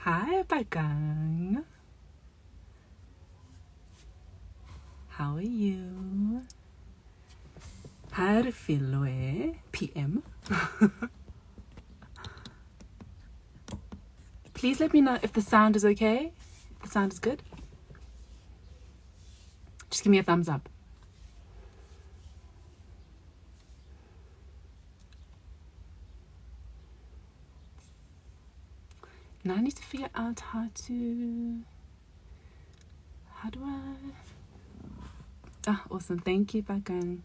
Hi, Bagang. How are you? Her Filwe PM. Please let me know if the sound is okay. If the sound is good. Just give me a thumbs up. Now I need to figure out how do I... Awesome. Thank you, Bagang.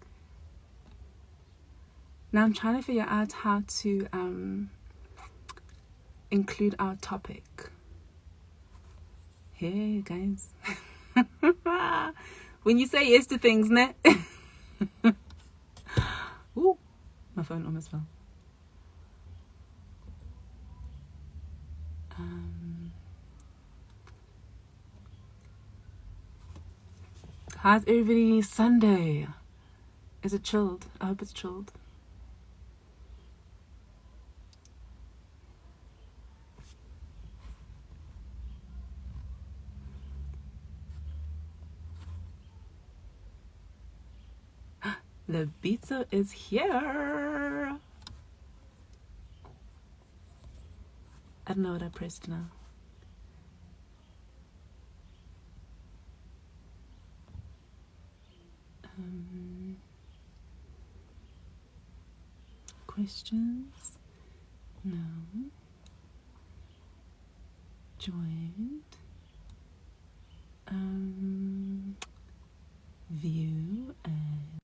Now I'm trying to figure out how to include our topic. Hey, guys. When you say yes to things, ne? Ooh, my phone almost fell. How's everybody's Sunday? Is it chilled? I hope it's chilled. Lebitso is here. I don't know what I pressed now. Questions? No. Joined. View and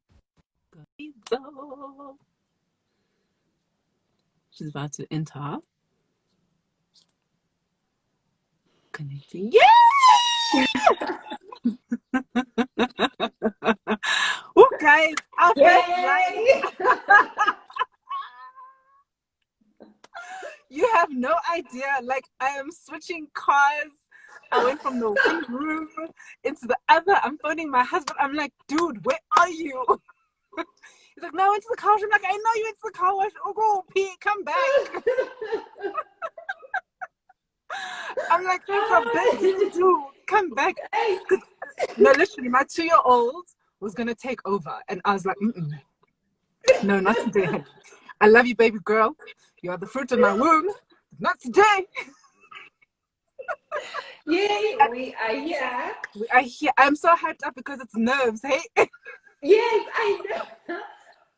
go. She's about to enter. Connecting. Yeah! Oh, guys, our first live. You have no idea. Like, I am switching cars. I went from the one room into the other. I'm phoning my husband. I'm like, dude, where are you? He's like, no, I went to the car wash. I'm like, I know you went to the car wash. Oh, go, Pete, come back. I'm like, dude, come back. No, literally, my 2-year-old was going to take over. And I was like, no, not today. I love you, baby girl. You are the fruit of my womb. Not today. Yay, we are here. We are here. I'm so hyped up because it's nerves, hey? Yes, I know.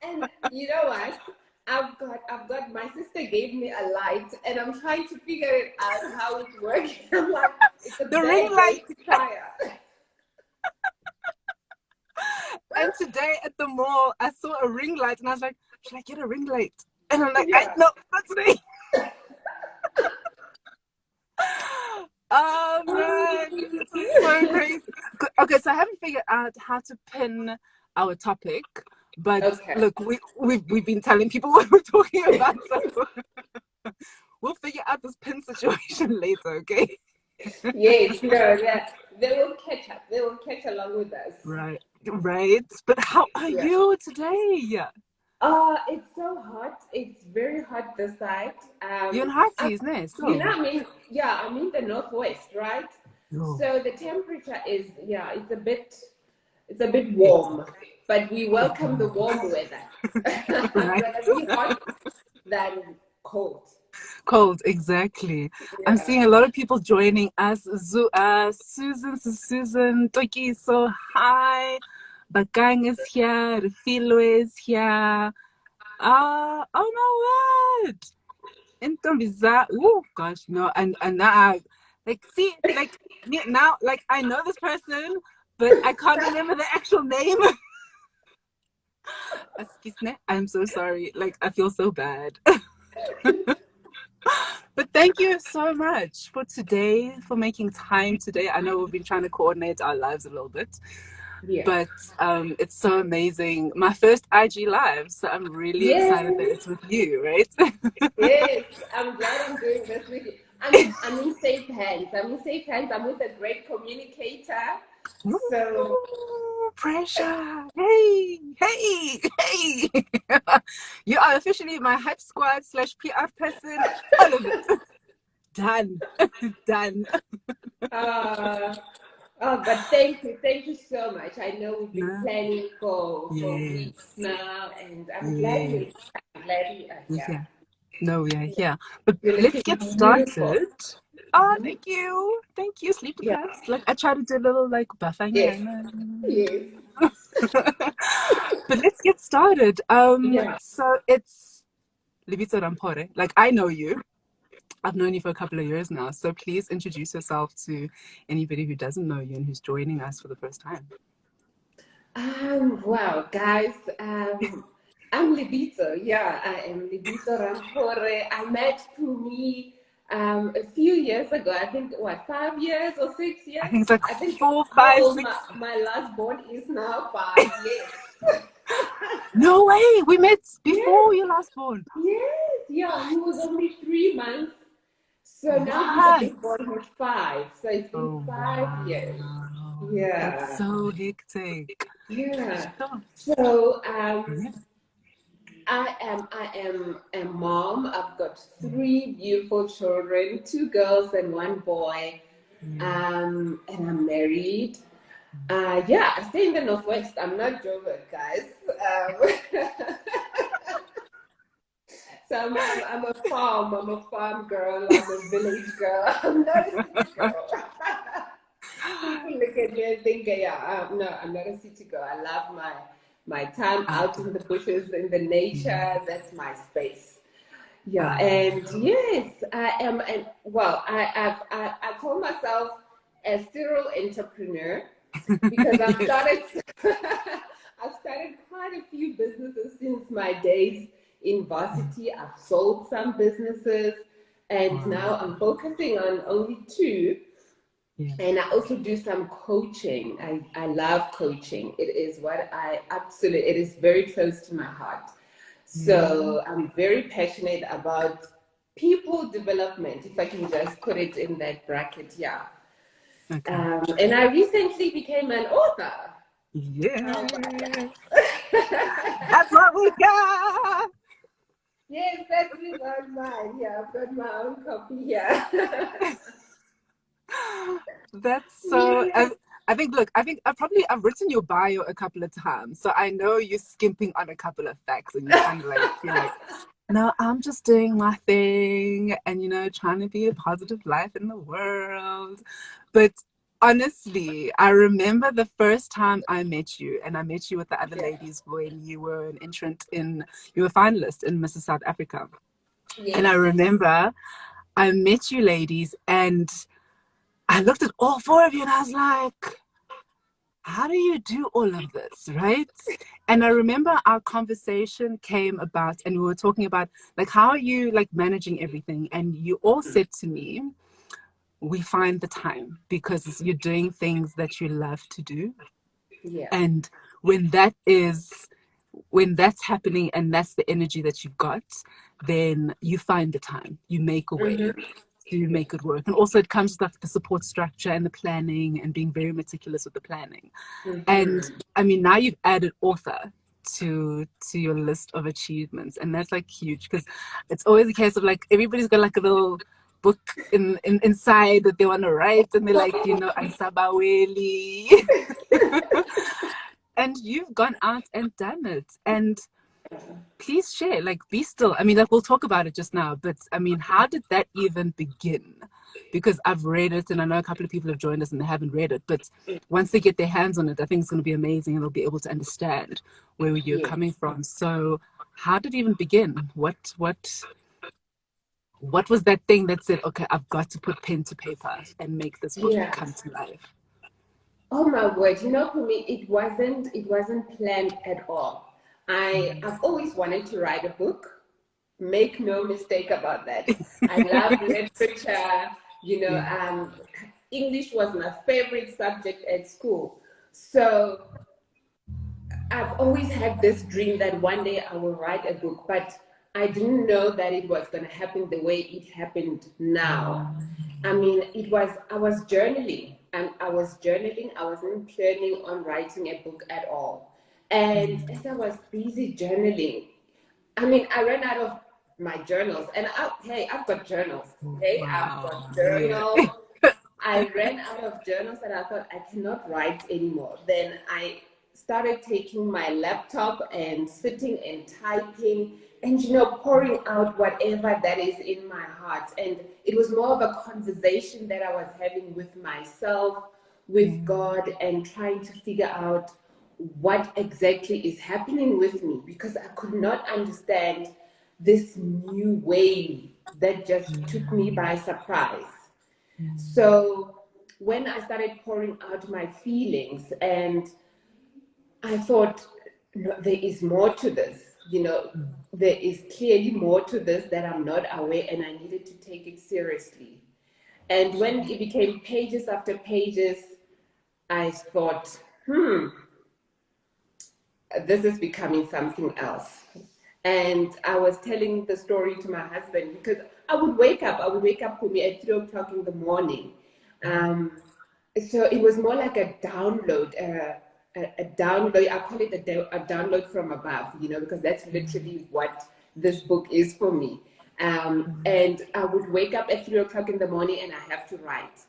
And you know what? I've got my sister gave me a light and I'm trying to figure it out how it works. I'm like, it's a the ring light to try it. And today at the mall, I saw a ring light and I was like, should I get a ring light? And I'm like, no, not today. Oh man, this is so crazy. Okay, so I haven't figured out how to pin our topic, but look, we've been telling people what we're talking about, so we'll figure out this pin situation later, okay? Yes, no, they will catch up. They will catch along with us. Right. But how are you today? It's so hot. It's very hot this side. You're in Hati, isn't it? So. You know, I'm in the northwest, right? Oh. So the temperature is, it's a bit warm, but we welcome the warm weather. Right. Rather be hot than cold. Cold, exactly. Yeah. I'm seeing a lot of people joining us. Susan, Toki is so hi. Bakang is here. Refilo is here. Oh no, what? Intombiza. Oh gosh, no. And now, now, I know this person, but I can't remember the actual name. I'm so sorry. I feel so bad. But thank you so much for today, for making time today. I know we've been trying to coordinate our lives a little bit, but it's so amazing. My first IG live, so I'm really excited that it's with you, right? Yes, I'm glad I'm doing this with you. I'm in safe hands. I'm with a great communicator. So pressure. Hey. You are officially my hype squad / PR person. All of it. Done. Done. Uh, but thank you so much. I know we've been No. planning for weeks Yes. now, and I'm glad Yes. I'm glad we are We're here. here. No, we are here. But You're let's looking get beautiful. started. Oh, Hmm. thank you. Thank you. Sleep Yeah. deprived. Like I try to do a little like Yes. buffang. Yes. But let's get started. Yeah. So it's Lebitso Ramphore. Like I know you. I've known you for a couple of years now. So please introduce yourself to anybody who doesn't know you and who's joining us for the first time. Wow, guys. I'm Lebitso. Yeah, I am Lebitso Ramphore. I met Pumi a few years ago. I think, what, 5 years or 6 years? I think it's like I think four, how five, old six. my last born is now, 5 years. No way. We met before Yes, you last born. yes, yeah. He was only 3 months. So now he's a What? big boy, he's 5. So it's been Oh 5 years. wow. That's Yeah, so hectic. yeah. Sure. So Yeah. I am a mom. I've got 3 beautiful children, 2 girls and 1 boy. Yeah. And I'm married. Yeah, I stay in the Northwest. I'm not Joburg, guys. So I'm a farm girl. I'm a village girl. I'm not a city girl. People look at me and think, yeah, no, I'm not a city girl. I love my time out Outdoor. in the bushes, in the nature. Yes. That's my space. Yeah, Um, and yes, I am. And well, I call myself a serial entrepreneur because I've yes. started. I've started quite a few businesses since my days in varsity. I've sold some businesses, and Wow. now I'm focusing on only two. Yeah. And I also do some coaching. I love coaching. It is what I absolutely, it is very close to my heart. Yeah. So I'm very passionate about people development, if I can just put it in that bracket, yeah. Okay. And I recently became an author. How about Yeah. that? That's what we got. Yes, that's it on mine. Yeah, I've got my own copy here. That's so. Yeah. I think. Look, I think I've written your bio a couple of times, so I know you're skimping on a couple of facts, and you kind of like you're like, no, I'm just doing my thing, and trying to be a positive life in the world. But honestly, I remember the first time I met you, and I met you with the other Yeah. ladies when you were a finalist in Mrs. South Africa, and I Yes. remember I met you ladies, and I looked at all four of you and I was like, how do you do all of this, right? And I remember our conversation came about and we were talking about like how are you like managing everything? And you all said to me, we find the time because you're doing things that you love to do. Yeah. And when that is when that's happening and that's the energy that you've got, then you find the time, you make a way Mm-hmm. to Yeah. make it work. And also it comes with like the support structure and the planning and being very meticulous with the planning. And Mm-hmm. I mean, now you've added author to your list of achievements, and that's like huge because it's always a case of like everybody's got like a little book inside that they want to write, and they're like, Ansabaweli. And you've gone out and done it. And please share, like, be still. I mean, like, we'll talk about it just now, but I mean, how did that even begin? Because I've read it and I know a couple of people have joined us and they haven't read it, but once they get their hands on it, I think it's going to be amazing and they'll be able to understand where you're Yes. coming from. So, how did it even begin? What was that thing that said, okay, I've got to put pen to paper and make this book Yeah. come to life? Oh my word, for me it wasn't planned at all. I've always wanted to write a book. Make no mistake about that. I love literature, you know, Yeah. um English was my favorite subject at school. So I've always had this dream that one day I will write a book, but I didn't know that it was going to happen the way it happened now. I mean, I was journaling and I was journaling. I wasn't planning on writing a book at all. And as I was busy journaling, I mean, I ran out of my journals. And hey, I've got journals. Hey, I've Wow. got Yeah. journals. I ran out of journals and I thought I cannot write anymore. Then I started taking my laptop and sitting and typing and, pouring out whatever that is in my heart. And it was more of a conversation that I was having with myself, with God, and trying to figure out what exactly is happening with me, because I could not understand this new wave that just took me by surprise. So when I started pouring out my feelings, and I thought, no, there is more to this, there is clearly more to this that I'm not aware, and I needed to take it seriously. And when it became pages after pages, I thought, this is becoming something else. And I was telling the story to my husband, because I would wake up for me at 3 o'clock in the morning. So it was more like a download, a download. I call it a download from above, because that's literally what this book is for me. And I would wake up at 3 o'clock in the morning and I have to write.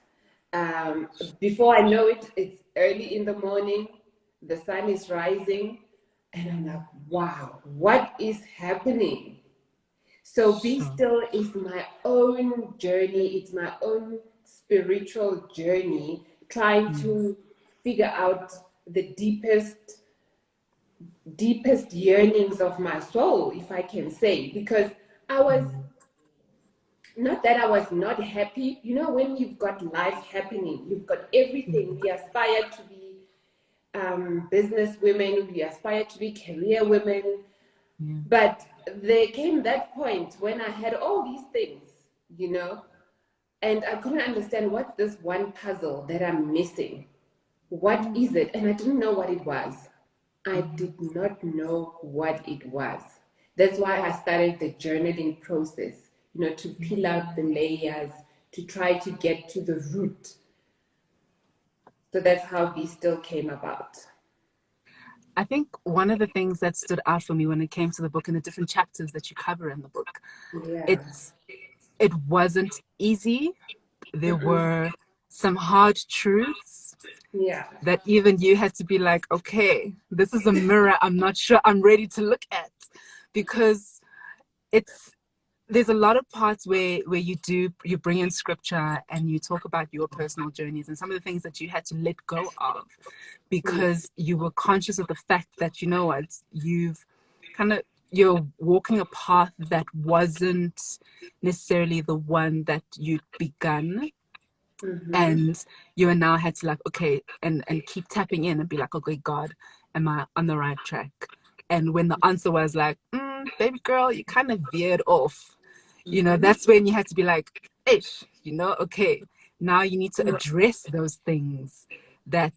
Before I know it, it's early in the morning, the sun is rising, and I'm like, wow, what is happening? So Be Still is my own journey. It's my own spiritual journey, trying to figure out the deepest yearnings of my soul, if I can say, because I was, not that I was not happy. When you've got life happening, you've got everything. We aspire to be business women, we aspire to be career women. But there came that point when I had all these things, and I couldn't understand what's this one puzzle that I'm missing. What is it? And I didn't know what it was. I did not know what it was. That's why I started the journaling process, to peel out the layers, to try to get to the root. So that's how Be Still came about. I think one of the things that stood out for me when it came to the book and the different chapters that you cover in the book, it wasn't easy. There were some hard truths that even you had to be like, okay, this is a mirror I'm not sure I'm ready to look at, because there's a lot of parts where you bring in scripture and you talk about your personal journeys and some of the things that you had to let go of because you were conscious of the fact that, what, you're walking a path that wasn't necessarily the one that you'd begun. And you now had to okay, and keep tapping in and be like, okay, God, am I on the right track? And when the answer was like, baby girl, you kind of veered off, that's when you had to be like, ish, okay, now you need to address those things that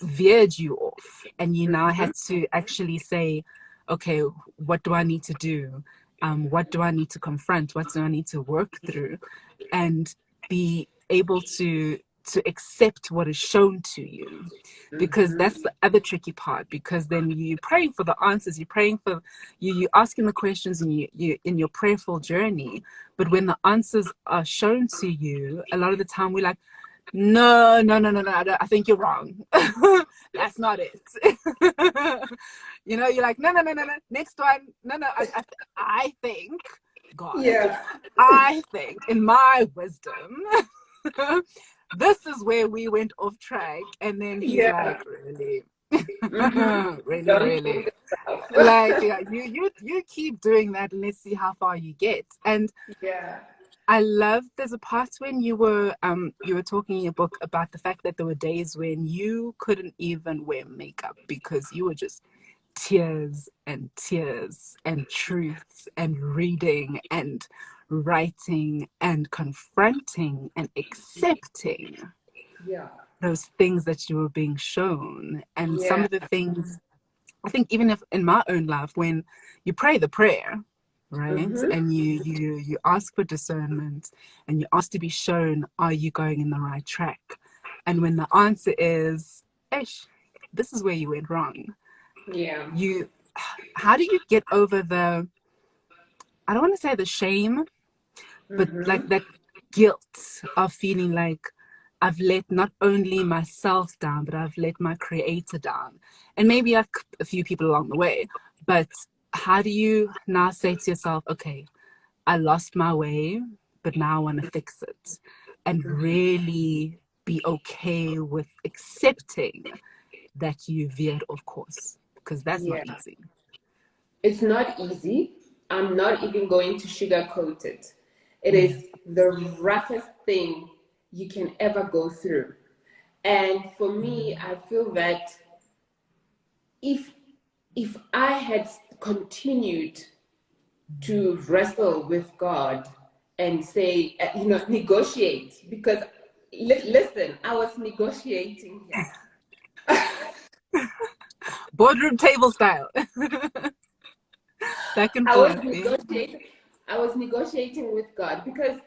veered you off. And you now had to actually say, okay, what do I need to do? What do I need to confront? What do I need to work through? And be able to accept what is shown to you, because that's the other tricky part, because then you're praying for the answers, you're praying for you're asking the questions, and you in your prayerful journey, but when the answers are shown to you, a lot of the time we're like, no, I think you're wrong. That's not it. You're like, no, next one, no, I think, God, I think in my wisdom this is where we went off track. And then he's like, really? Really? Like, you keep doing that and let's see how far you get. And I love, there's a part when you were talking in your book about the fact that there were days when you couldn't even wear makeup because you were just tears and truths and reading and writing and confronting and accepting those things that you were being shown. And some of the things, I think, even if in my own life, when you pray the prayer, right, and you ask for discernment and you ask to be shown, are you going in the right track? And when the answer is, ish, this is where you went wrong, how do you get over I don't want to say the shame, but like Mm-hmm. that guilt of feeling like I've let not only myself down, but I've let my creator down. And maybe a few people along the way. But how do you now say to yourself, okay, I lost my way, but now I want to fix it? And really be okay with accepting that you veered off course, because that's not Yeah. easy. It's not easy. I'm not even going to sugarcoat it. It Mm, is the roughest thing you can ever go through. And for me, I feel that if if I had continued to wrestle with God and say, negotiate, because listen, I was negotiating here. boardroom table style. Back and I was forth. Yeah. negotiating. I was negotiating with God because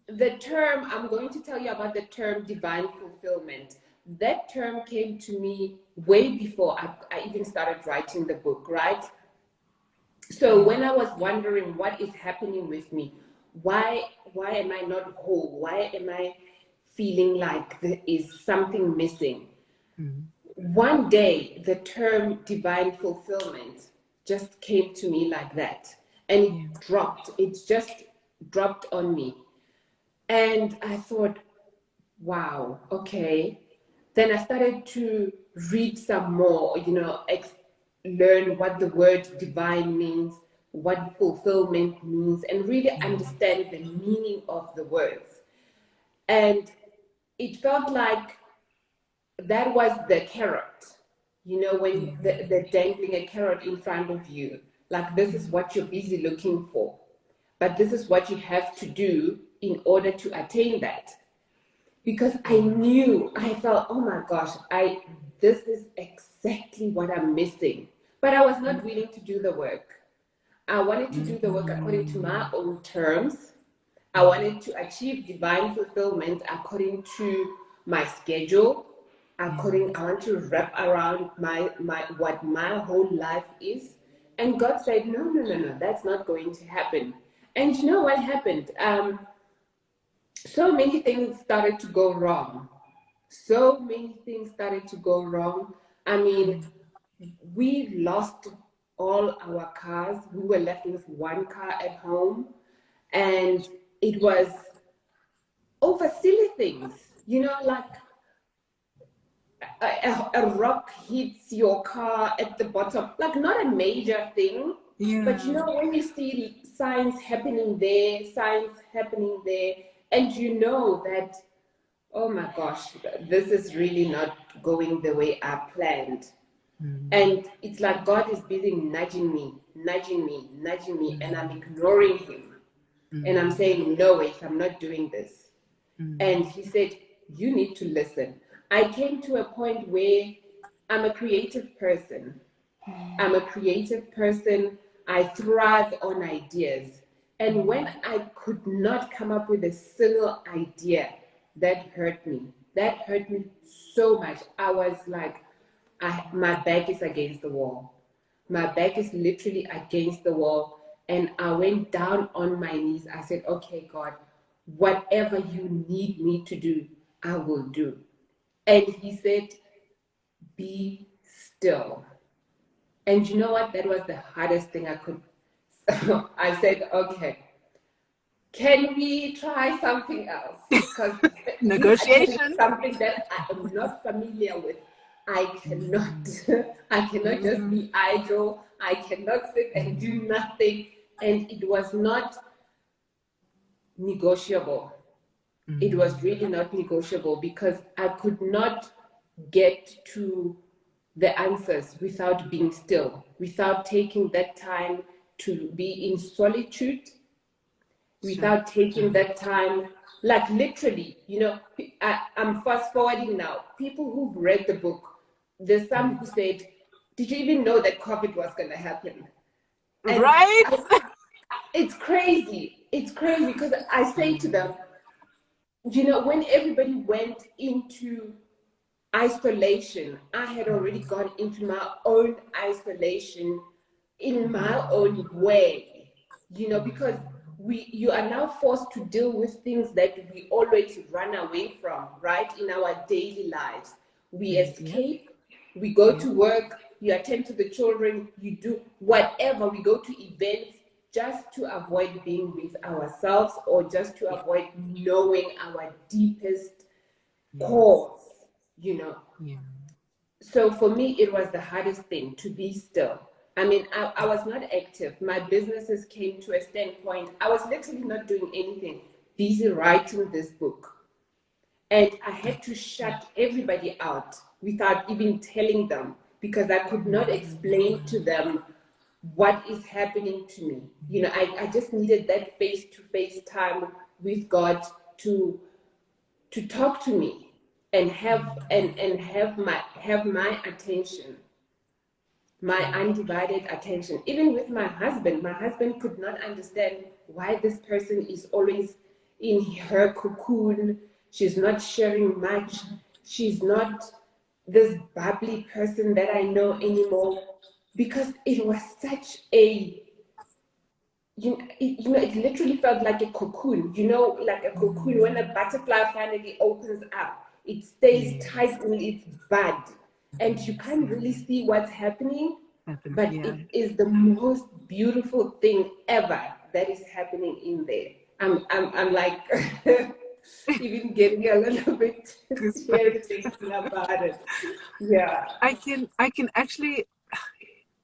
the term, I'm going to tell you about the term divine fulfillment. That term came to me way before I even started writing the book, right? So when I was wondering what is happening with me, why am I not whole? Why am I feeling like there is something missing? Mm, One day the term divine fulfillment just came to me like that, and yeah. it just dropped on me. And I thought, wow, okay. Then I started to read some more, learn what the word divine means, what fulfillment means, and really understand the meaning of the words. And it felt like that was the carrot, when Yeah. the dangling a carrot in front of you, like this is what you're busy looking for, but this is what you have to do in order to attain that. Because I felt, oh my gosh, this is exactly what I'm missing. But I was not willing to do the work. I wanted to do the work according to my own terms. I wanted to achieve divine fulfillment according to my schedule. I want to wrap around my what my whole life is. And God said, no, no, no, no, that's not going to happen. And you know what happened? So many things started to go wrong. So many things started to go wrong. I mean, we lost all our cars. We were left with one car at home, and it was over silly things, like a rock hits your car at the bottom, like not a major thing, but Yeah. when you see signs happening there, and you know that, oh my gosh, this is really not going the way I planned. And it's like God is busy nudging me, nudging me, nudging me, and I'm ignoring him. And I'm saying, no, wait, I'm not doing this. And he said, you need to listen. I came to a point where I'm a creative person. I'm a creative person. I thrive on ideas. And when I could not come up with a single idea, that hurt me. That hurt me so much. I was like, my back is against the wall. My back is literally against the wall. And I went down on my knees. I said, okay, God, whatever you need me to do, I will do. And he said, be still. And you know what? That was the hardest thing I could. I said, okay, can we try something else? Because you are doing Negotiation. something that I am not familiar with. I cannot, I cannot just be idle. I cannot sit and do nothing. And it was not negotiable. It was really not negotiable because I could not get to the answers without being still, without taking that time to be in solitude, Sure. without taking that time, like literally, I'm fast forwarding now. People who've read the book, there's some who said, did you even know that COVID was going to happen? And Right? it's crazy. It's crazy because I say to them, when everybody went into isolation, I had already gone into my own isolation in my own way. you know, because you are now forced to deal with things that we always run away from, right? In our daily lives, we Yeah. escape, we go Yeah. to work, you attend to the children, you do whatever, we go to events just to avoid being with ourselves, or just to Yeah. avoid knowing our deepest Yes. cause, you know. Yeah. So for me, it was the hardest thing to be still. I mean, I was not active. My businesses came to a standpoint. I was literally not doing anything, busy writing this book. And I had to shut everybody out without even telling them, because I could not explain to them what is happening to me. You know, I just needed that face-to-face time with God to talk to me and have my attention, my undivided attention. Even with my husband could not understand why this person is always in her cocoon. She's not sharing much. She's not this bubbly person that I know anymore, because it was such a, it literally felt like a cocoon, like a cocoon. When a butterfly finally opens up, it stays Yes. tight in its bud, and you Yes. can't really Yes. see what's happening, Happen. but Yeah. it is the most beautiful thing ever that is happening in there. I'm like even getting a little bit teary Goosebumps. thinking about it. Yeah. I can actually,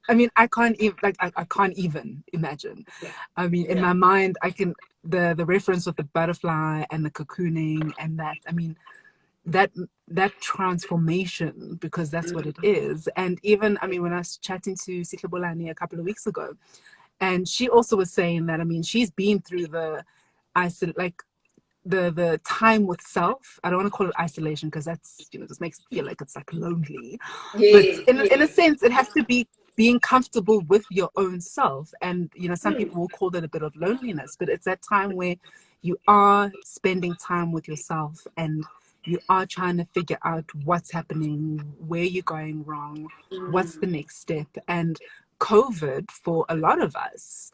I mean, I can't even, like, I can't even imagine. Yeah. I mean, in Yeah. my mind, I can, the reference with the butterfly and the cocooning and that, I mean, that that transformation, because that's what it is. And even, I mean, when I was chatting to Sitlebulani a couple of weeks ago, and she also was saying that, I mean, she's been through the like the time with self. I don't want to call it isolation, because that's, just makes it feel like it's like lonely. But Yes, in a yes. sense, it has to be being comfortable with your own self. And some people will call that a bit of loneliness, but it's that time where you are spending time with yourself, and you are trying to figure out what's happening, where you're going wrong, what's the next step. And COVID, for a lot of us,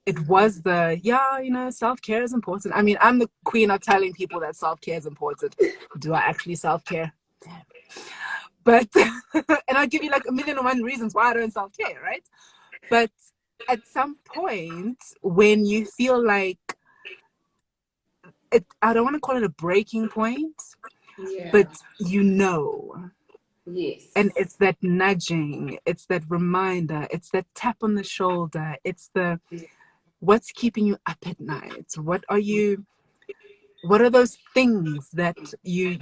it was the, yeah, self-care is important. I mean, I'm the queen of telling people that self-care is important. Do I actually self-care? But and I'll give you like a million and one reasons why I don't self-care, right? But at some point, when you feel like it, I don't want to call it a breaking point, Yeah. but you know, and Yes. it's that nudging, it's that reminder, it's that tap on the shoulder, it's the, what's keeping you up at night? What are those things that you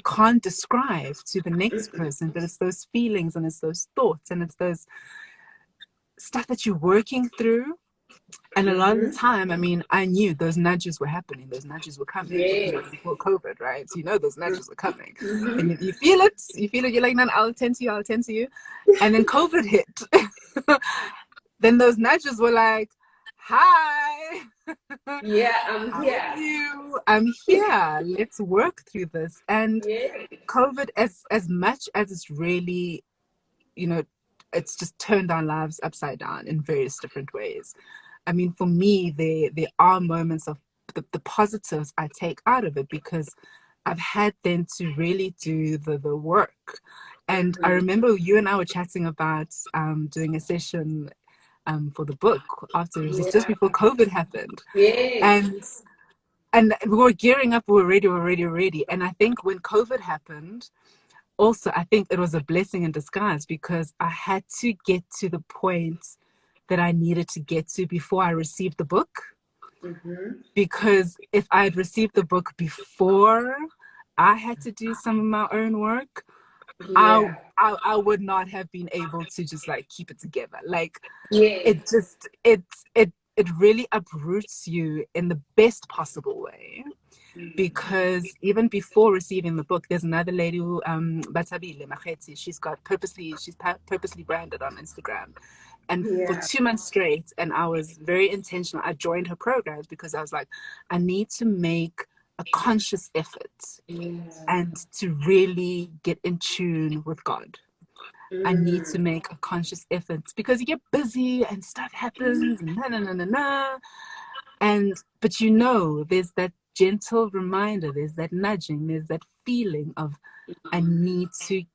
can't describe to the next person, but it's those feelings, and it's those thoughts, and it's those stuff that you're working through. And a lot of the Mm-hmm. time, I mean, I knew those nudges were happening, those nudges were coming, because Yes. it's before COVID, right? So those nudges are coming, Mm-hmm. and you feel it, you're like, no, I'll attend to you. And then COVID hit. Then those nudges were like, hi, Yeah, I'm how are here. you? I'm here. Let's work through this. And Yes. COVID, as much as it's really, you know, it's just turned our lives upside down in various different ways. I mean, for me, there are moments of the positives I take out of it, because I've had then to really do the work. And I Mm-hmm. remember you and I were chatting about doing a session for the book after, it was just Yeah. before COVID happened. Yes. And we were gearing up, we were ready. And I think when COVID happened, also, I think it was a blessing in disguise, because I had to get to the point that I needed to get to before I received the book. Mm-hmm. Because if I had received the book before I had to do some of my own work, I, Yeah. I would not have been able to just like keep it together. Like, Yes. it just it really uproots you in the best possible way. Because even before receiving the book, there's another lady who Batabile Makhetsi, she's purposely branded on Instagram. And for Yeah. 2 months straight, and I was very intentional, I joined her programs, because I was like, I need to make a conscious effort Yeah. and to really get in tune with God. I need to make a conscious effort because you get busy and stuff happens and but there's that gentle reminder, there's that nudging, there's that feeling of I need to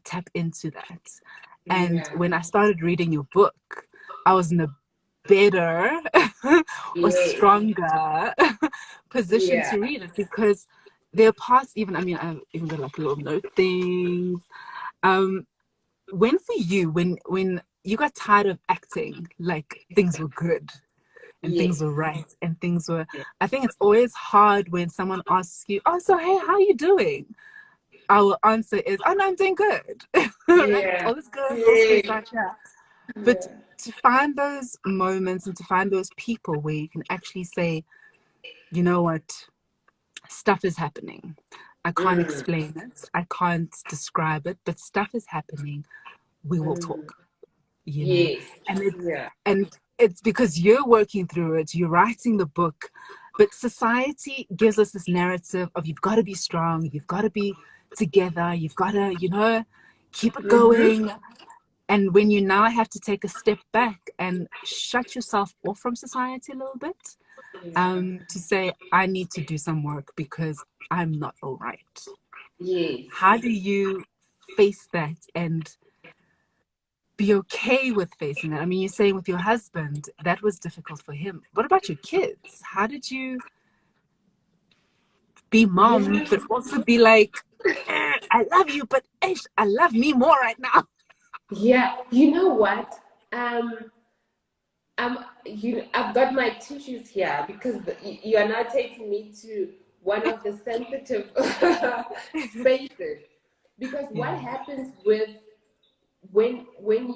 tap into that. And Yeah. when I started reading your book, I was in a better or Yes. stronger position Yeah. to read it because there are parts, even I've even got like little note things. When for you, when you got tired of acting like things were good and Yes. things were right and things were, Yes. I think it's always hard when someone asks you, oh, so hey, how are you doing? Our answer is, oh no, I'm doing good. Right? Yeah. All is good, all is Yes. right, yeah. But Yeah. to find those moments and to find those people where you can actually say, you know what, stuff is happening. I can't Mm. explain it. I can't describe it, but stuff is happening. We will Mm. talk, Yes. and Yeah. it's because you're working through it, you're writing the book, but society gives us this narrative of you've got to be strong, you've got to be together, you've got to, keep it Mm-hmm. going. And when you now have to take a step back and shut yourself off from society a little bit, Yeah. to say, I need to do some work because I'm not all right. Yes. How do you face that and be okay with facing that? I mean, you're saying with your husband, that was difficult for him. What about your kids? How did you be mom, Yeah. but also be like, I love you, but I love me more right now? Yeah. You know what? I've got my tissues here because you are now taking me to one of the sensitive spaces. Because what Yeah. happens with when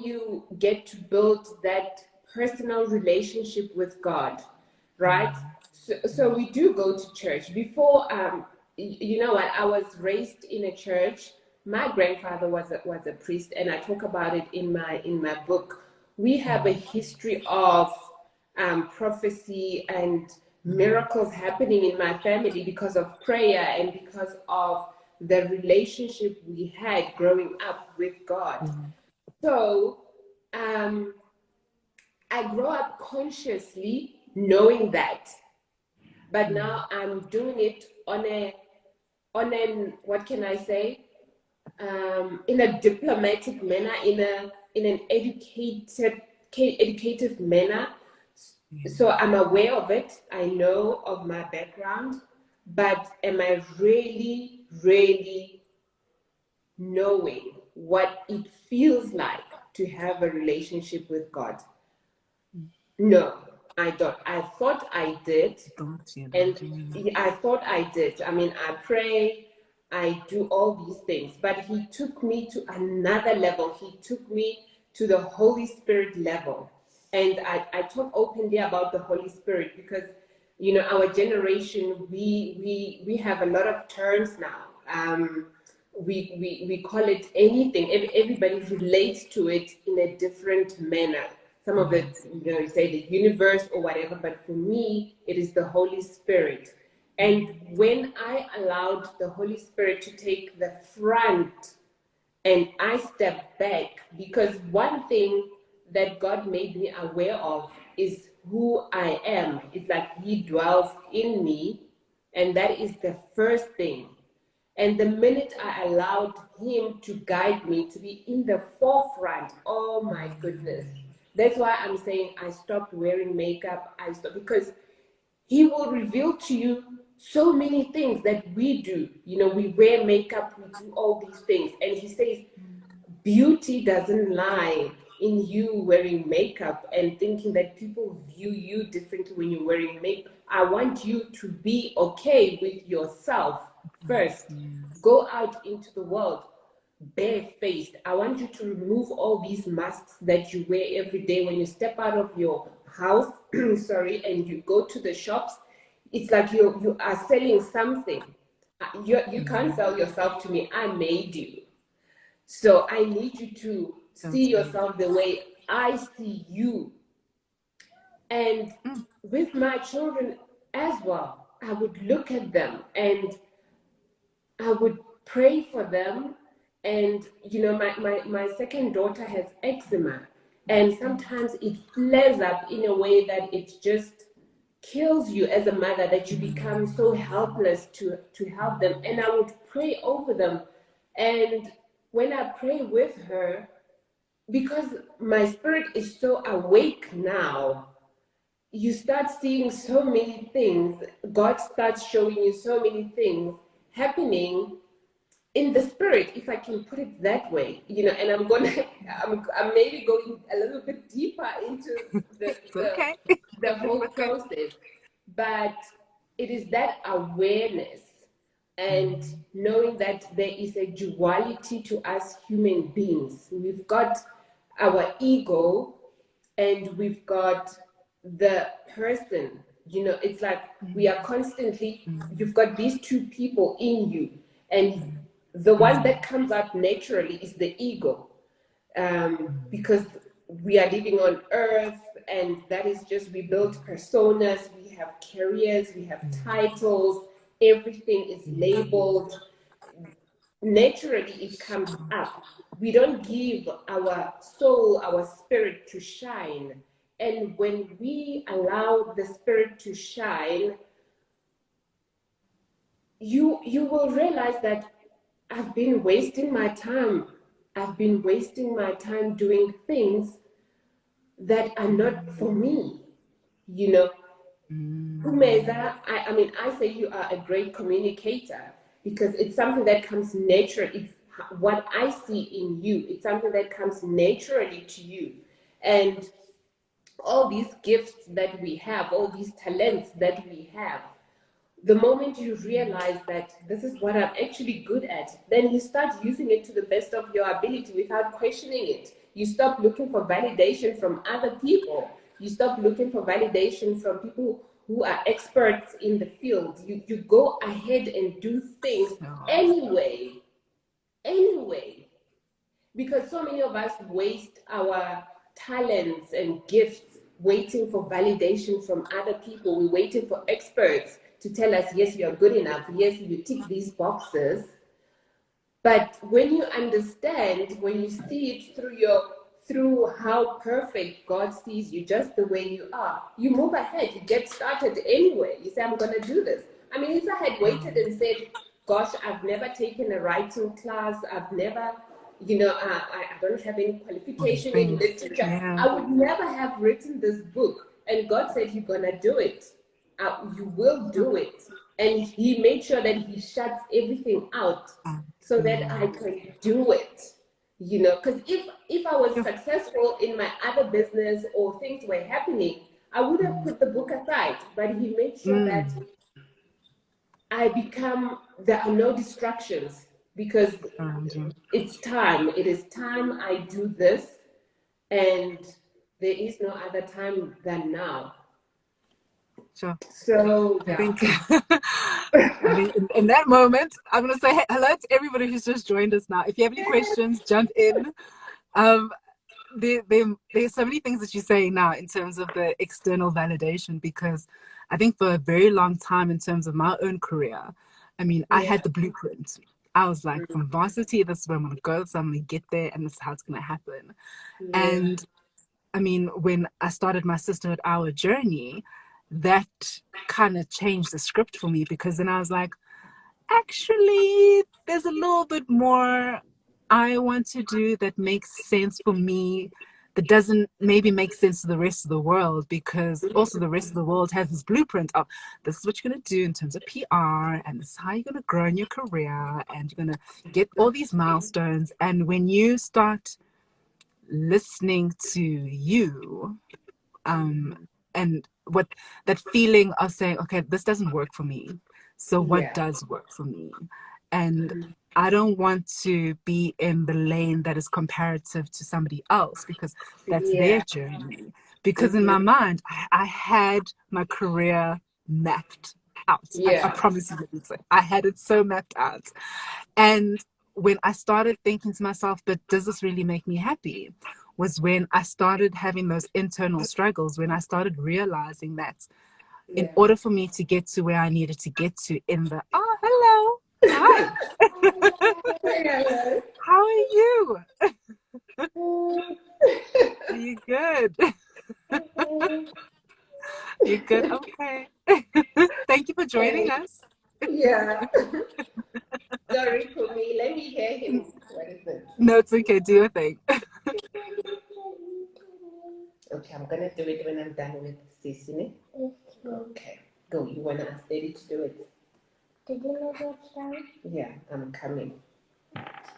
you get to build that personal relationship with God, right? So we do go to church. Before, you know what? I was raised in a church. My grandfather was a priest, and I talk about it in my book. We have a history of prophecy and miracles happening in my family because of prayer and because of the relationship we had growing up with God. So I grow up consciously knowing that, but now I'm doing it on an what can I say, in a diplomatic manner, in an educative manner. So I'm aware of it. I know of my background, but am I really, really knowing what it feels like to have a relationship with God? No, I don't. I thought I did, Don't you and know? I thought I did. I mean, I pray, I do all these things, but He took me to another level. He took me to the Holy Spirit level. And I talk openly about the Holy Spirit because, our generation, we have a lot of terms now. We call it anything. Everybody relates to it in a different manner. Some of it, you say the universe or whatever, but for me, it is the Holy Spirit. And when I allowed the Holy Spirit to take the front and I stepped back, because one thing that God made me aware of is who I am. It's like He dwells in me, and that is the first thing. And the minute I allowed Him to guide me to be in the forefront, oh my goodness. That's why I'm saying I stopped wearing makeup. I stopped because He will reveal to you so many things that we do. We wear makeup, we do all these things. And He says, beauty doesn't lie in you wearing makeup and thinking that people view you differently when you're wearing makeup. I want you to be okay with yourself first. Go out into the world barefaced. I want you to remove all these masks that you wear every day when you step out of your house, sorry, and you go to the shops. It's like you are selling something. You can't sell yourself to me. I made you. So I need you to see Totally. yourself the way I see you. And with my children as well, I would look at them and I would pray for them And my second daughter has eczema, and sometimes it flares up in a way that it just kills you as a mother, that you become so helpless to help them. And I would pray over them, and when I pray with her, because my spirit is so awake now, you start seeing so many things. God starts showing you so many things happening in the spirit, if I can put it that way, and I'm maybe going a little bit deeper into It's okay. the whole It's okay. process, but it is that awareness and knowing that there is a duality to us human beings. We've got our ego, and we've got the person. It's like we are constantly, you've got these two people in you, and the one that comes out naturally is the ego, because we are living on earth, and that is just, we build personas, we have careers, we have titles, everything is labeled. Naturally it comes up. We don't give our soul, our spirit to shine. And when we allow the spirit to shine, you will realize that I've been wasting my time. I've been wasting my time doing things that are not for me. Umeza, I say you are a great communicator, because it's something that comes naturally. It's what I see in you. It's something that comes naturally to you. And all these gifts that we have, all these talents that we have, the moment you realize that this is what I'm actually good at, then you start using it to the best of your ability without questioning it. You stop looking for validation from other people. You stop looking for validation from people who are experts in the field. You go ahead and do things anyway. Because so many of us waste our talents and gifts waiting for validation from other people. We're waiting for experts to tell us, yes, you're good enough. Yes, you tick these boxes. But when you understand, when you see it through how perfect God sees you, just the way you are, you move ahead, you get started anyway. You say, I'm going to do this. I mean, if I had waited and said, gosh, I've never taken a writing class, I've never, I don't have any qualification in literature, Yeah. I would never have written this book. And God said, you're going to do it. You will do it. And he made sure that he shuts everything out so that I can do it. Because if I was successful in my other business or things were happening, I would have put the book aside. But he made sure that there are no distractions, because it's time. It is time I do this, and there is no other time than now. Sure. So I think in that moment, I'm going to say hello to everybody who's just joined us now. If you have any questions, jump in. There's so many things that you're saying now in terms of the external validation, because I think for a very long time, in terms of my own career, I had the blueprint. I was like, from varsity, this is where I'm going to go, so I'm going to get there, and this is how it's going to happen. And when I started my sisterhood hour journey, that kind of changed the script for me, because then I was like, actually, there's a little bit more I want to do that makes sense for me, that doesn't maybe make sense to the rest of the world, because also the rest of the world has this blueprint of, this is what you're going to do in terms of PR, and this is how you're going to grow in your career, and you're going to get all these milestones. And when you start listening to you, and what that feeling of saying, okay, this doesn't work for me, so what does work for me? And I don't want to be in the lane that is comparative to somebody else, because that's their journey. Because in my mind, I had my career mapped out. I promise you, I had it so mapped out. And when I started thinking to myself, but does this really make me happy, was when I started having those internal struggles, when I started realizing that in order for me to get to where I needed to get to in the, oh, hello, Hi. Hello. How are you? Are you good? You good? Okay. Thank you for joining Hey, us. yeah. Sorry for me. Let me hear him. What is it? No, it's okay. Do your thing. Okay, I'm gonna do it when I'm done with Sisine. Okay. Go. You wanna ask Daddy to do it? Did you know what's done? Yeah, I'm coming.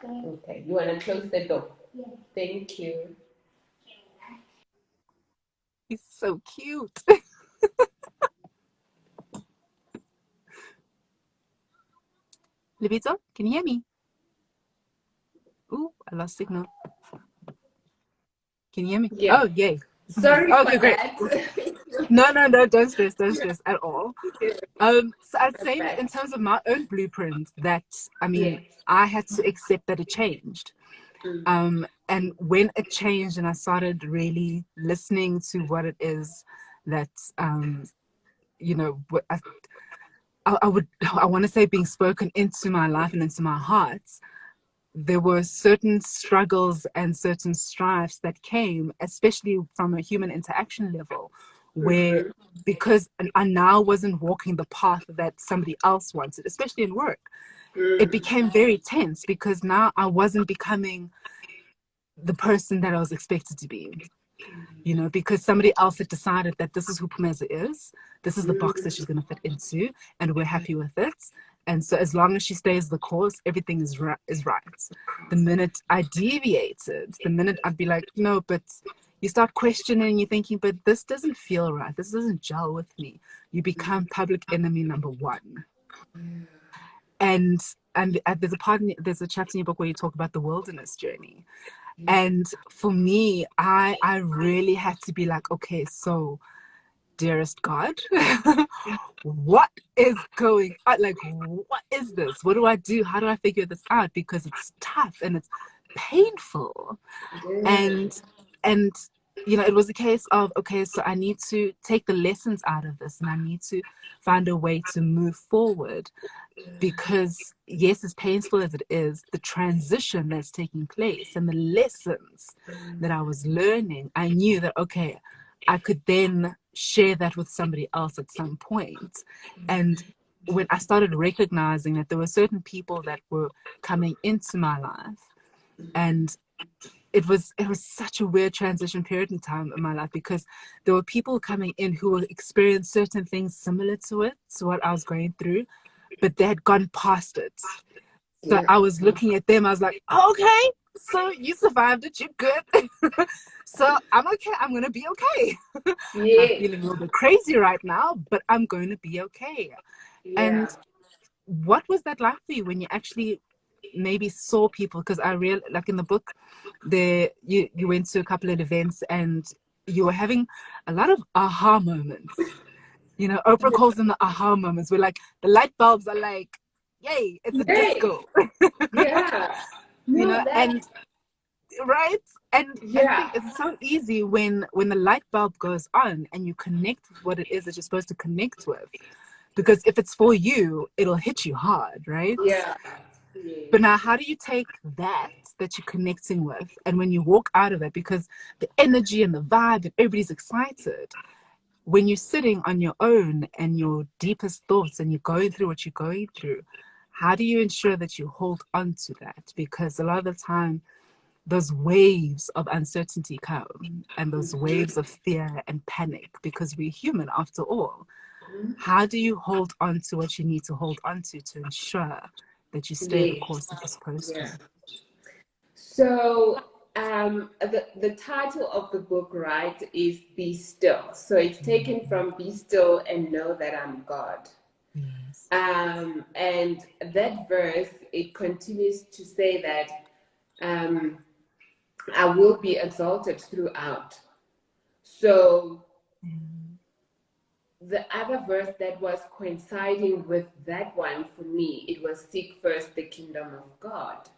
Okay. You wanna close the door? Yeah. Thank you. He's so cute. Lebitso, can you hear me? Ooh, I lost signal. Can you hear me? Yeah. Oh, yay. Sorry for Okay, great. that. No, don't stress at all. So I'd Not say bad. in terms of my own blueprint that, I mean, Yeah. I had to accept that it changed. And when it changed and I started really listening to what it is that, what I want to say being spoken into my life and into my heart, there were certain struggles and certain strifes that came, especially from a human interaction level, where because I now wasn't walking the path that somebody else wanted, especially in work, it became very tense because now I wasn't becoming the person that I was expected to be. Because somebody else had decided that this is who Pumeza is, this is the box that she's going to fit into, and we're happy with it. And so, as long as she stays the course, everything is right. The minute I deviated, the minute I'd be like, no, but you start questioning, you're thinking, but this doesn't feel right. This doesn't gel with me. You become public enemy number one. And there's a chapter in your book where you talk about the wilderness journey. And for me, I really had to be like, okay, so dearest God, what is going on? Like, what is this? What do I do? How do I figure this out? Because it's tough and it's painful. And and it was a case of, okay, so I need to take the lessons out of this and I need to find a way to move forward because yes, as painful as it is, the transition that's taking place and the lessons that I was learning, I knew that okay, I could then share that with somebody else at some point. And when I started recognizing that there were certain people that were coming into my life, and it was such a weird transition period in time in my life because there were people coming in who were experiencing certain things similar to what I was going through, but they had gone past it. So I was looking at them, I was like, oh, okay, so you survived it, you're good. So I'm okay, I'm gonna be okay. I'm Yeah. feeling a little bit crazy right now, but I'm going to be okay. Yeah. And what was that like for you when you actually maybe saw people? Because I real like in the book, there you went to a couple of events and you were having a lot of aha moments. Oprah calls them the aha moments where like the light bulbs are like, yay, it's a Yes. disco. Yeah. No, that. And right. And I Yeah. think it's so easy when the light bulb goes on and you connect with what it is that you're supposed to connect with, because if it's for you, it'll hit you hard, right? Yeah. But Yes. now how do you take that you're connecting with, and when you walk out of it, because the energy and the vibe and everybody's excited, when you're sitting on your own and your deepest thoughts and you're going through what you're going through, how do you ensure that you hold on to that? Because a lot of the time, those waves of uncertainty come and those waves of fear and panic, because we're human after all. How do you hold on to what you need to hold on to ensure that you stay the Yes. course that you're supposed to? Yeah. So the title of the book, right, is Be Still. So it's taken from Be Still and Know That I'm God. Yes. And that verse, it continues to say that I will be exalted throughout. So the other verse that was coinciding with that one for me, it was seek first the kingdom of God.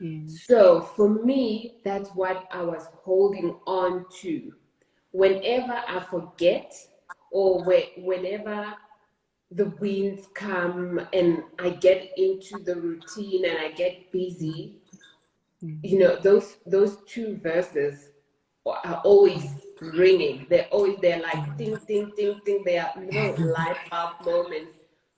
Yes. So for me, that's what I was holding on to. Whenever I forget, or whenever the winds come and I get into the routine and I get busy, you know, those two verses are always ringing. They're like ding, ding, ding, ding. They are little light bulb moments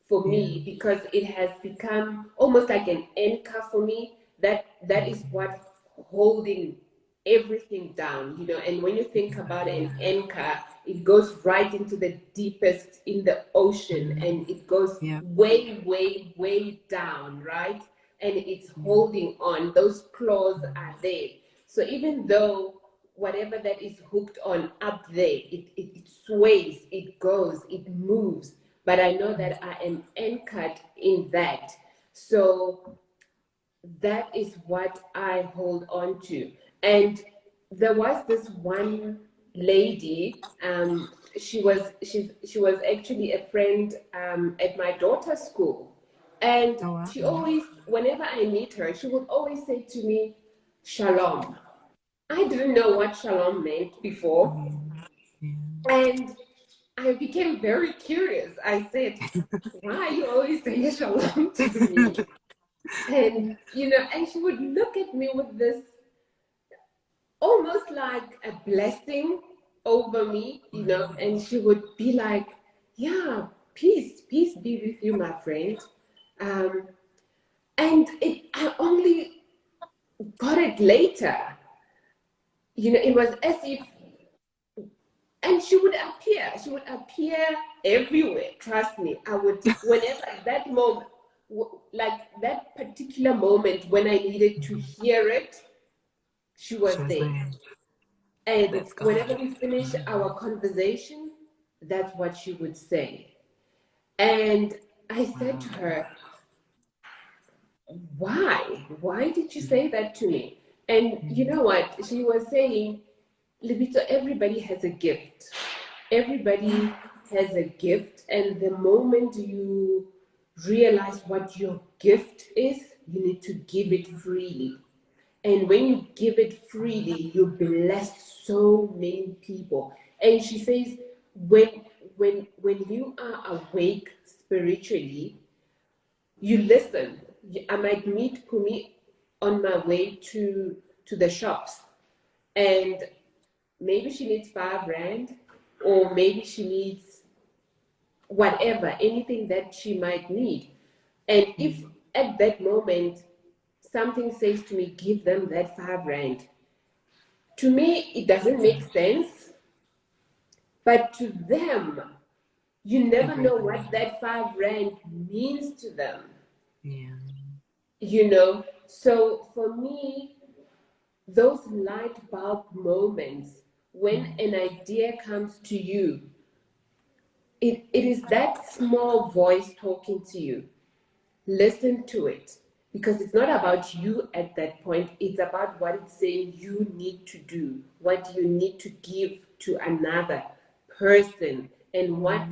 for me because it has become almost like an anchor for me. That is what holding everything down, you know. And when you think about an anchor, it goes right into the deepest in the ocean and it goes way, way, way down, right? And it's holding on. Those claws are there. So even though whatever that is hooked on up there, it sways, it goes, it moves, but I know that I am anchored in that. So that is what I hold on to. And there was this one lady, she was actually a friend at my daughter's school. And she always, whenever I meet her, she would always say to me, Shalom. I didn't know what shalom meant before. And I became very curious. I said, why are you always saying shalom to me? And, you know, and she would look at me with this almost like a blessing over me, you know, and she would be like, yeah, peace be with you, my friend. And I only got it later. You know, it was as if, and she would appear everywhere. Trust me, I would, whenever that moment, like that particular moment when I needed to hear it, she was there. And whenever we finish our conversation, that's what she would say. And I said to her, why? Why did you say that to me? And you know what? She was saying, Lebitso, everybody has a gift. Everybody has a gift. And the moment you realize what your gift is, you need to give it freely. And when you give it freely, you bless so many people. And she says, when you are awake spiritually, you listen. I might meet Kumi on my way to the shops, and maybe she needs 5 rand, or maybe she needs whatever, anything that she might need. And if at that moment something says to me, give them that 5 rand, to me it doesn't make sense, but to them, you never know what that 5 rand means to them. You know, so for me, those light bulb moments when an idea comes to you, it is that small voice talking to you. Listen to it, because it's not about you at that point. It's about what it's saying you need to do, what you need to give to another person, and what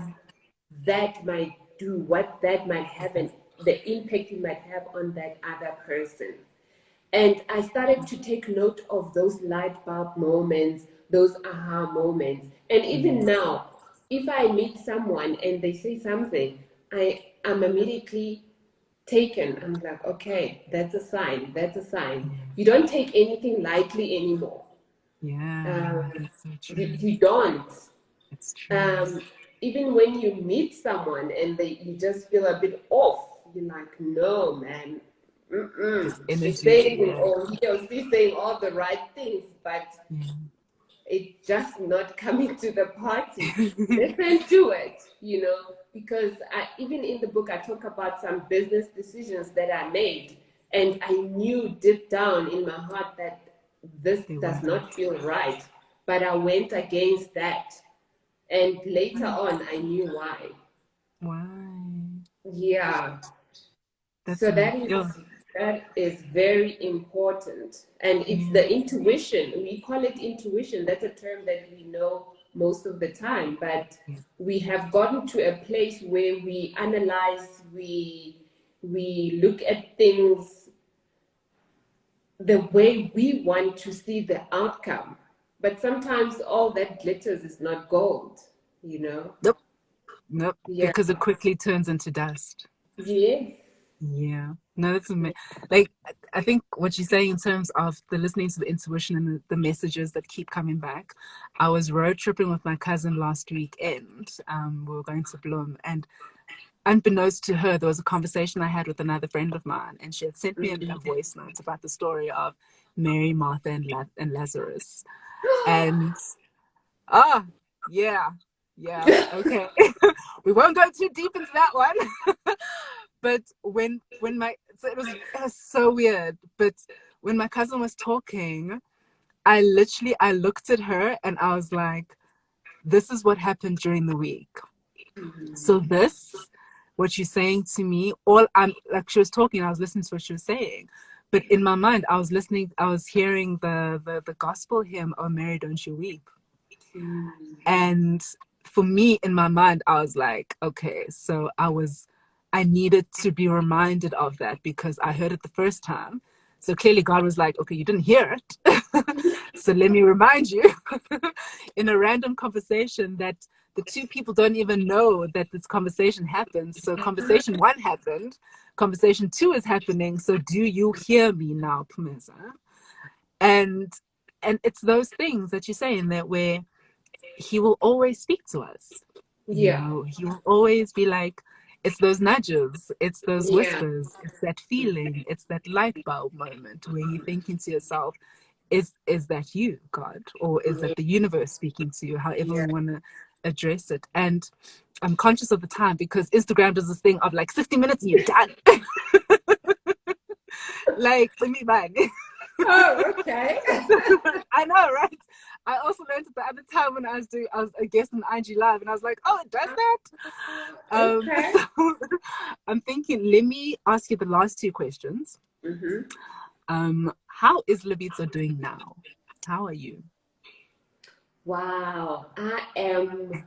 that might do, what that might have, and the impact it might have on that other person. And I started to take note of those light bulb moments, those aha moments. And even now, if I meet someone and they say something, I'm immediately taken. I'm like, okay, that's a sign. That's a sign. You don't take anything lightly anymore. That's so true. You don't. It's true. Even when you meet someone and you just feel a bit off, you're like, no, man. She's saying, or she's saying all the right things, but it's just not coming to the party. Listen to it, you know, because even in the book, I talk about some business decisions that I made, and I knew deep down in my heart that this does not feel right, but I went against that. And later on, I knew why. Why? Yeah. So that is very important. And it's the intuition. We call it intuition. That's a term that we know most of the time. But we have gotten to a place where we analyze, we look at things the way we want to see the outcome. But sometimes all that glitters is not gold, you know? Nope. Nope, Yeah. because it quickly turns into dust. Yes. Yeah. No, that's like I think what you're saying in terms of the listening to the intuition and the messages that keep coming back. I was road tripping with my cousin last weekend. We were going to Bloem, and unbeknownst to her, there was a conversation I had with another friend of mine, and she had sent me a voice note about the story of Mary, Martha, and Lazarus. And ah, yeah, yeah, okay. We won't go too deep into that one. But when my so it was so weird. But when my cousin was talking, I looked at her and I was like, "This is what happened during the week." So this, what you're saying to me, all I'm like, she was talking, I was listening to what she was saying, but in my mind, I was listening, I was hearing the gospel hymn, "Oh Mary, don't you weep." And for me, in my mind, I was like, okay, so I needed to be reminded of that because I heard it the first time. So clearly God was like, okay, you didn't hear it. So let me remind you in a random conversation that the two people don't even know that this conversation happens. So conversation one happened, conversation two is happening. So do you hear me now, Pumeza? And it's those things that you're saying that where he will always speak to us. You Yeah. know, he will always be like, it's those nudges, it's those Yeah. whispers, it's that feeling, it's that light bulb moment where you're thinking to yourself, is that you, God? Or is that the universe speaking to you? However Yeah. we want to address it. And I'm conscious of the time because Instagram does this thing of like 60 minutes and you're done. Like, let me man. Oh, okay. I know, right? I also learned it the other time when I was a guest on IG Live, and I was like, oh, it does that. Okay. So I'm thinking, let me ask you the last two questions. How is Lebitso doing now? How are you? Wow. I am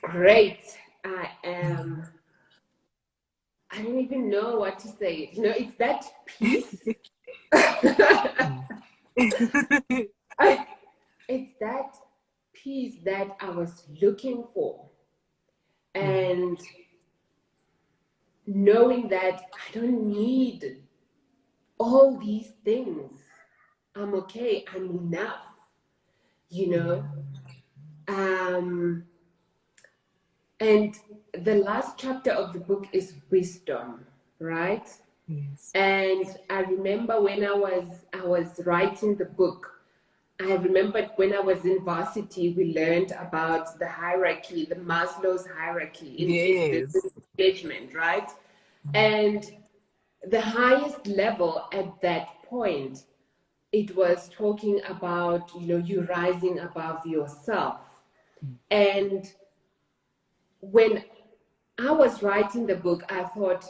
great. I don't even know what to say. You know, it's that peace. It's that peace that I was looking for. And knowing that I don't need all these things. I'm okay. I'm enough, you know. And the last chapter of the book is wisdom, right? Yes. And I remember when I was writing the book, I remembered when I was in varsity, we learned about the hierarchy, the Maslow's hierarchy in Yes. engagement, right? And the highest level at that point, it was talking about, you know, you rising above yourself. And when I was writing the book, I thought,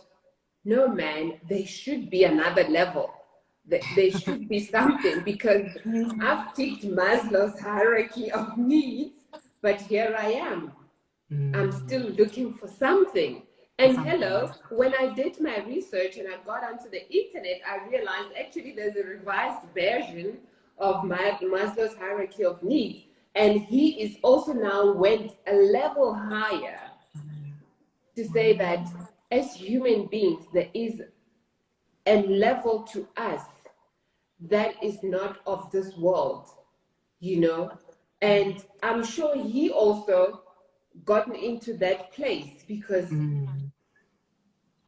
no, man, there should be another level. There should be something because I've ticked Maslow's hierarchy of needs, but here I am. I'm still looking for something. And Something. hello, when I did my research and I got onto the internet, I realized actually there's a revised version of Maslow's hierarchy of needs. And he is also now went a level higher to say that as human beings, there is a level to us that is not of this world, you know. And I'm sure he also gotten into that place because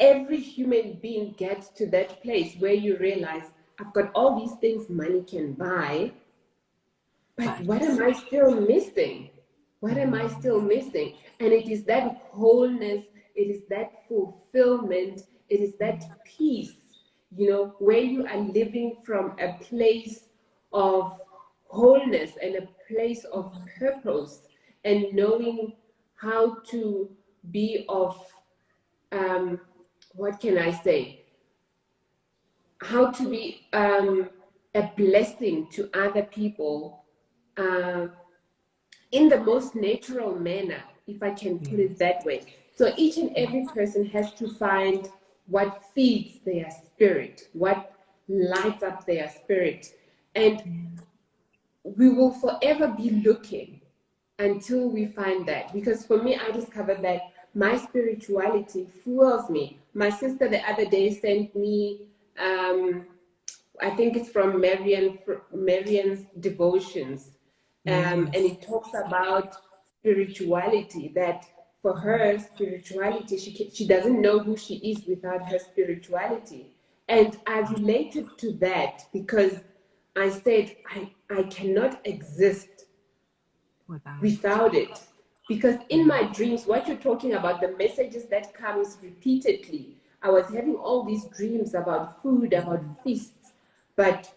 every human being gets to that place where you realize, I've got all these things money can buy, but But what am I still missing? What am I still missing? And it is that wholeness, it is that fulfillment, it is that peace, you know, where you are living from a place of wholeness and a place of purpose and knowing how to be of, what can I say? How to be a blessing to other people uh, in the most natural manner, if I can put it yes. that way. So each and every person has to find what feeds their spirit, what lights up their spirit. And we will forever be looking until we find that. Because for me, I discovered that my spirituality fuels me. My sister the other day sent me, I think it's from Marian's devotions, and it talks about spirituality, that for her spirituality, she doesn't know who she is without her spirituality. And I related to that because I said I cannot exist without it. Because in my dreams, what you're talking about, the messages that comes repeatedly, I was having all these dreams about food, about feasts, but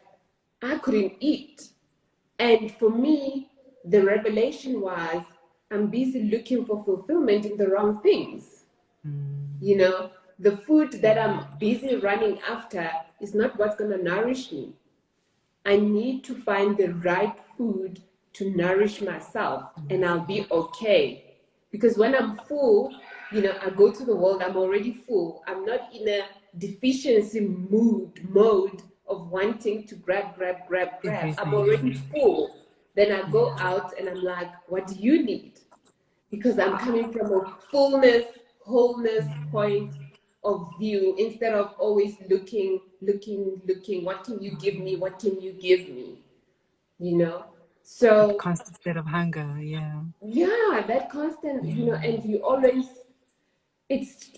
I couldn't eat. And for me, the revelation was I'm busy looking for fulfillment in the wrong things. You know, the food that I'm busy running after is not what's going to nourish me. I need to find the right food to nourish myself, and I'll be okay. Because when I'm full, you know, I go to the world, I'm already full. I'm not in a deficiency mode of wanting to grab. I'm already full. Then I go out and I'm like, what do you need? Because I'm coming from a fullness, wholeness point of view instead of always looking. What can you give me? What can you give me? You know? So that constant state of hunger, that constant, you know, and you always it's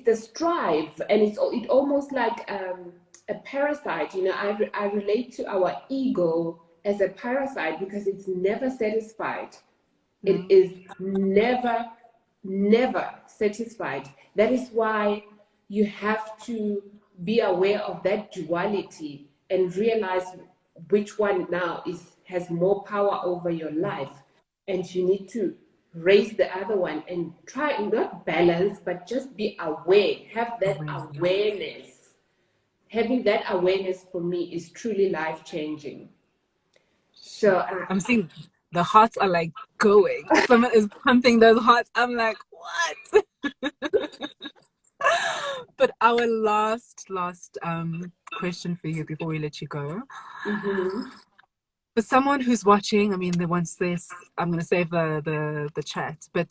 the strive, and it almost like a parasite. You know, I relate to our ego as a parasite because it's never satisfied. It is never satisfied. That is why you have to be aware of that duality and realize which one now has more power over your life, and you need to raise the other one and try not balance but just be aware, have that awareness. Having that awareness for me is truly life-changing. So I'm seeing the hearts are like going. Someone is pumping those hearts. I'm like, what? But our last question for you before we let you go. For someone who's watching, I mean, once this, I'm going to save the chat, but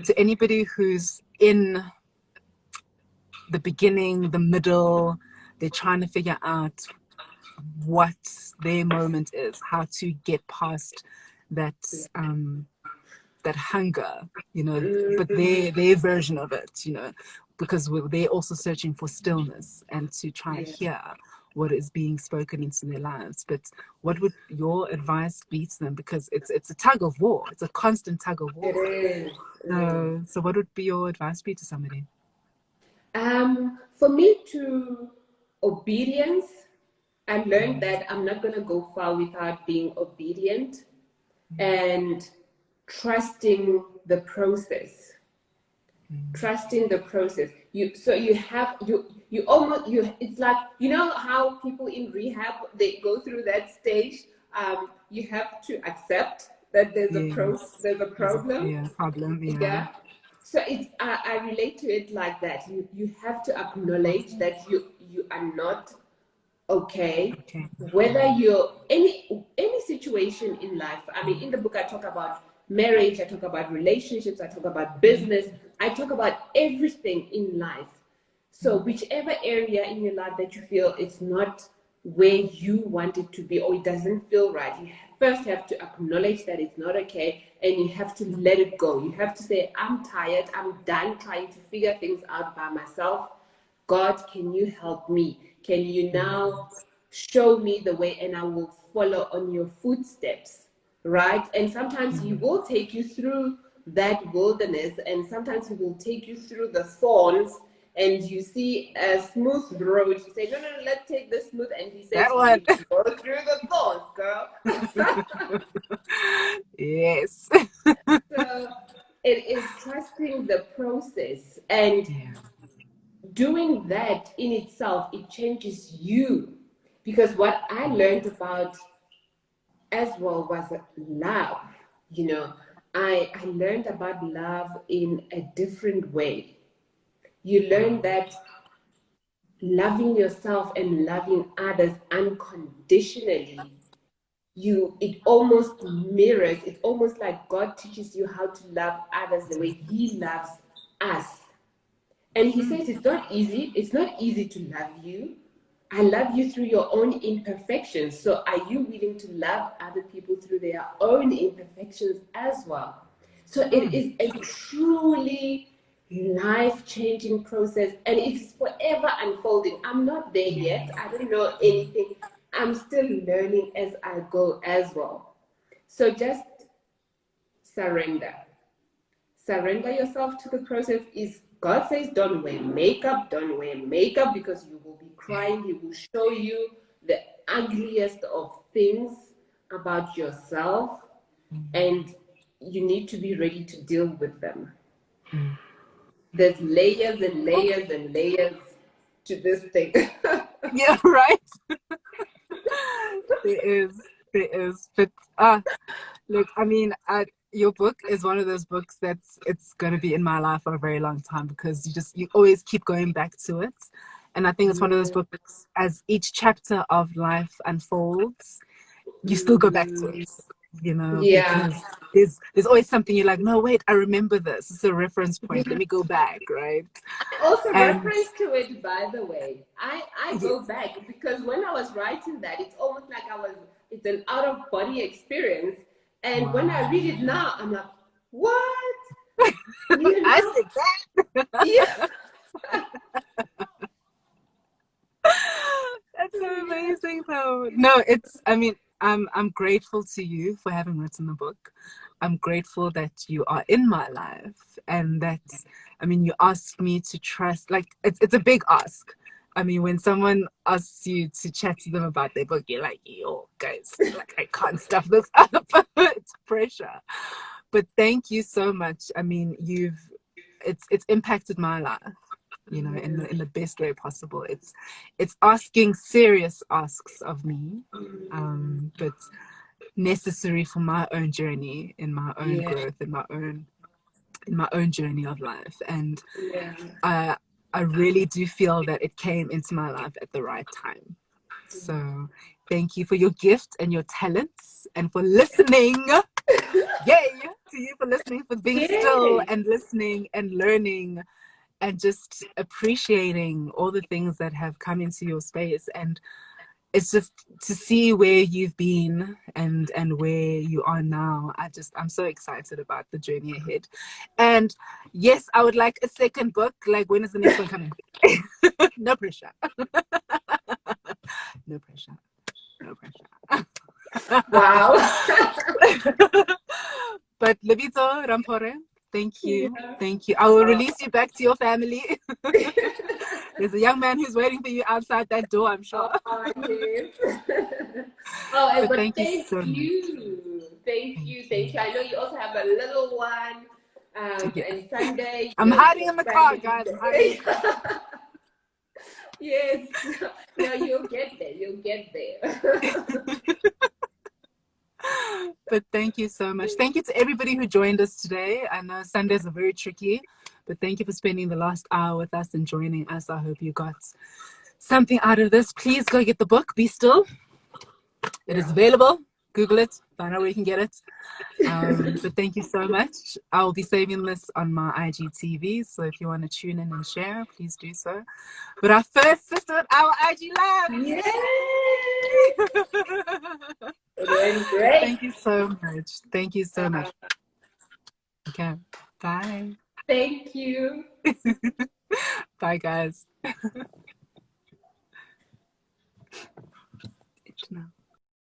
to anybody who's in the beginning, the middle, they're trying to figure out what their moment is, how to get past that that hunger, you know, but their version of it, you know, because they're also searching for stillness and to try to hear what is being spoken into their lives. But what would your advice be to them? Because it's a tug of war. It's a constant tug of war. It is. So what would be your advice be to somebody? For me, to obedience, I learned that I'm not going to go far without being obedient and trusting the process. Trusting the process. It's like, you know how people in rehab, they go through that stage. You have to accept that there's a problem. Problem. So I relate to it like that. You have to acknowledge that you are not okay. Whether you're any situation in life. I mean, in the book I talk about marriage, I talk about relationships, I talk about business, I talk about everything in life. So whichever area in your life that you feel it's not where you want it to be, or it doesn't feel right, you first have to acknowledge that it's not okay, and you have to let it go. You have to say, I'm tired, I'm done trying to figure things out by myself. God, can you help me? Can you now show me the way, and I will follow on your footsteps, right? And sometimes he will take you through that wilderness, and sometimes he will take you through the thorns, and you see a smooth road. You say, no, let's take the smooth, and he says, that one. Go through the thorns, girl. Yes. So it is trusting the process, and doing that in itself, it changes you. Because what I learned about as well was love. You know, I learned about love in a different way. You learn that loving yourself and loving others unconditionally, it almost mirrors, it's almost like God teaches you how to love others the way he loves us. And he says it's not easy. It's not easy to love you. I love you through your own imperfections. So are you willing to love other people through their own imperfections as well? So it is a truly life-changing process, and it's forever unfolding. I'm not there yet. I don't know anything. I'm still learning as I go as well. So just surrender. Surrender yourself to the process. Is God says don't wear makeup, don't wear makeup because you will be crying. He will show you the ugliest of things about yourself, and you need to be ready to deal with them. There's layers and layers and layers to this thing. Yeah, right. There is. But look, I mean, your book is one of those books it's going to be in my life for a very long time, because you always keep going back to it. And I think it's one of those books, as each chapter of life unfolds, you still go back to it, Yeah. because there's always something you're like, no, wait, I remember this. It's a reference point. Let me go back, right? I also And reference to it, by the way. I go yes, back because when I was writing that, it's almost like it's an out of body experience. And when I read it now, I'm like, what? You I know? said that. Yeah. That's so amazing, though. No, I mean, I'm grateful to you for having written the book. I'm grateful that you are in my life, and that, I mean, you asked me to trust. Like, it's a big ask. I mean, when someone asks you to chat to them about their book, you're like, yo, guys, like, I can't stuff this up. It's pressure. But thank you so much. I mean, it's impacted my life, in the best way possible. It's asking serious asks of me, but necessary for my own journey, in my own Yeah. growth, in my own journey of life. And Yeah. I really do feel that it came into my life at the right time. So thank you for your gift and your talents, and for listening. Yay to you for listening, for being still Yes. and listening and learning, and just appreciating all the things that have come into your space. And it's just to see where you've been and where you are now. I'm so excited about the journey ahead. And yes, I would like a second book. Like, when is the next one coming? No pressure. No pressure. No pressure. Wow. But Lebitso Ramphore, thank you. Yeah. Thank you. I will release you back to your family. There's a young man who's waiting for you outside that door, I'm sure. Oh, yes. Oh, But but thank you thank so much. you. Thank you. Thank you. I know you also have a little one. Yeah. And Sunday, I'm your hiding in the car, family guys. I'm hiding in day. the car. Yes. No, you'll get there. You'll get there. But thank you so much. Thank you to everybody who joined us today. I know Sundays are very tricky, but thank you for spending the last hour with us and joining us. I hope you got something out of this. Please go get the book, Be Still. It is available. Google it. Find out where you can get it. But thank you so much. I'll be saving this on my IGTV, so if you want to tune in and share, please do so. But our first sister at our IG Live. Yay! Yay! It went great. Thank you so much. Thank you so much. Okay. Bye. Thank you. Bye, guys. Now.